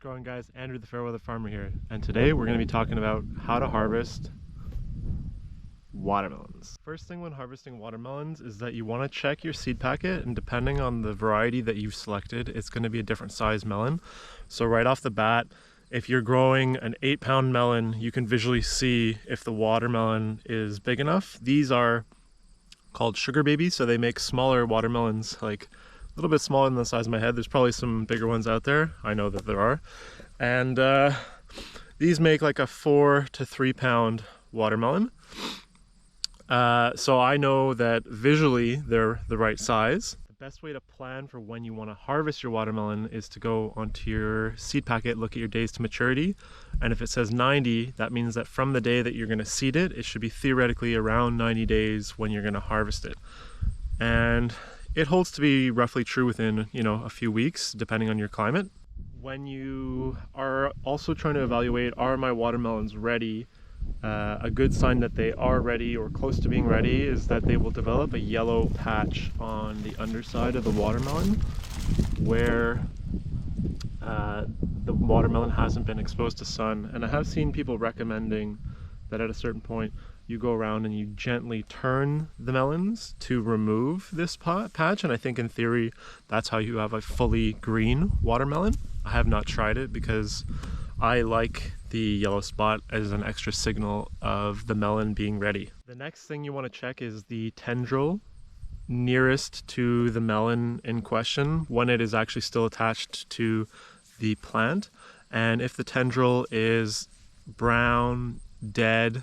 Growing guys, Andrew the Fairweather farmer here, and today we're going to be talking about how to harvest watermelons. First thing when harvesting watermelons is that you want to check your seed packet, and depending on the variety that you've selected, it's going to be a different size melon. So right off the bat, if you're growing an 8-pound melon, you can visually see if the watermelon is big enough. These are called sugar babies, so they make smaller watermelons, like a little bit smaller than the size of my head. There's probably some bigger ones out there. I know that there are. And these make like a 4 to 3 pound watermelon. So I know that visually they're the right size. The best way to plan for when you want to harvest your watermelon is to go onto your seed packet, look at your days to maturity. And if it says 90, that means that from the day that you're going to seed it, it should be theoretically around 90 days when you're going to harvest it. And it holds to be roughly true within, a few weeks, depending on your climate. When you are also trying to evaluate, are my watermelons ready? A good sign that they are ready or close to being ready is that they will develop a yellow patch on the underside of the watermelon where the watermelon hasn't been exposed to sun. And I have seen people recommending that at a certain point you go around and you gently turn the melons to remove this patch, and I think in theory that's how you have a fully green watermelon. I have not tried it because I like the yellow spot as an extra signal of the melon being ready. The next thing you want to check is the tendril nearest to the melon in question when it is actually still attached to the plant, and if the tendril is brown, dead,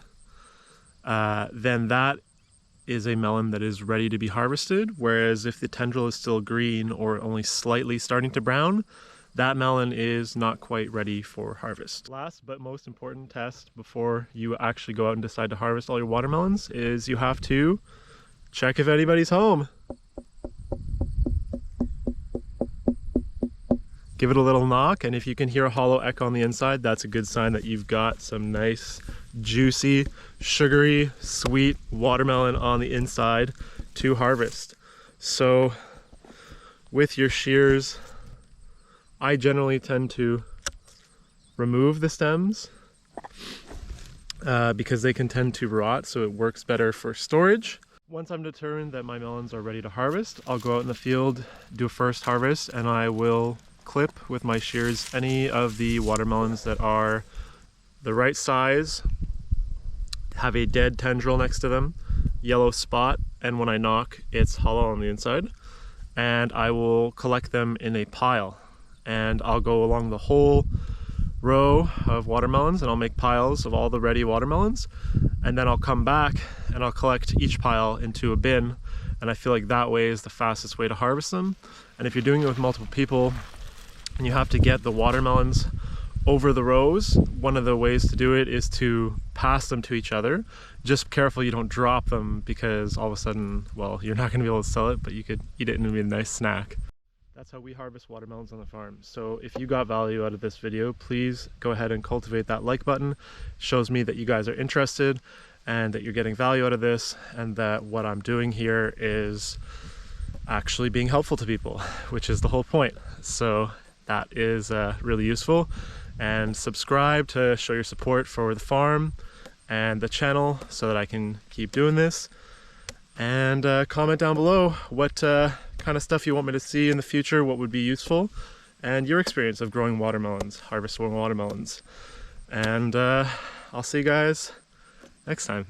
then that is a melon that is ready to be harvested. Whereas if the tendril is still green or only slightly starting to brown, that melon is not quite ready for harvest. Last but most important test before you actually go out and decide to harvest all your watermelons is you have to check if anybody's home. Give it a little knock, and if you can hear a hollow echo on the inside, that's a good sign that you've got some nice, juicy, sugary, sweet watermelon on the inside to harvest. So with your shears, I generally tend to remove the stems because they can tend to rot, so it works better for storage. Once I'm determined that my melons are ready to harvest, I'll go out in the field, do a first harvest, and I will clip with my shears any of the watermelons that are the right size, have a dead tendril next to them, yellow spot, and when I knock, it's hollow on the inside. And I will collect them in a pile. And I'll go along the whole row of watermelons and I'll make piles of all the ready watermelons. And then I'll come back and I'll collect each pile into a bin. And I feel like that way is the fastest way to harvest them. And if you're doing it with multiple people and you have to get the watermelons over the rows, one of the ways to do it is to pass them to each other. Just careful you don't drop them, because all of a sudden, well, you're not going to be able to sell it, but you could eat it and it'd be a nice snack. That's how we harvest watermelons on the farm. So if you got value out of this video, please go ahead and cultivate that like button. It shows me that you guys are interested and that you're getting value out of this, and that what I'm doing here is actually being helpful to people, which is the whole point. So that is really useful. And subscribe to show your support for the farm and the channel so that I can keep doing this. And comment down below what kind of stuff you want me to see in the future, what would be useful, and your experience of growing watermelons, harvesting watermelons. And I'll see you guys next time.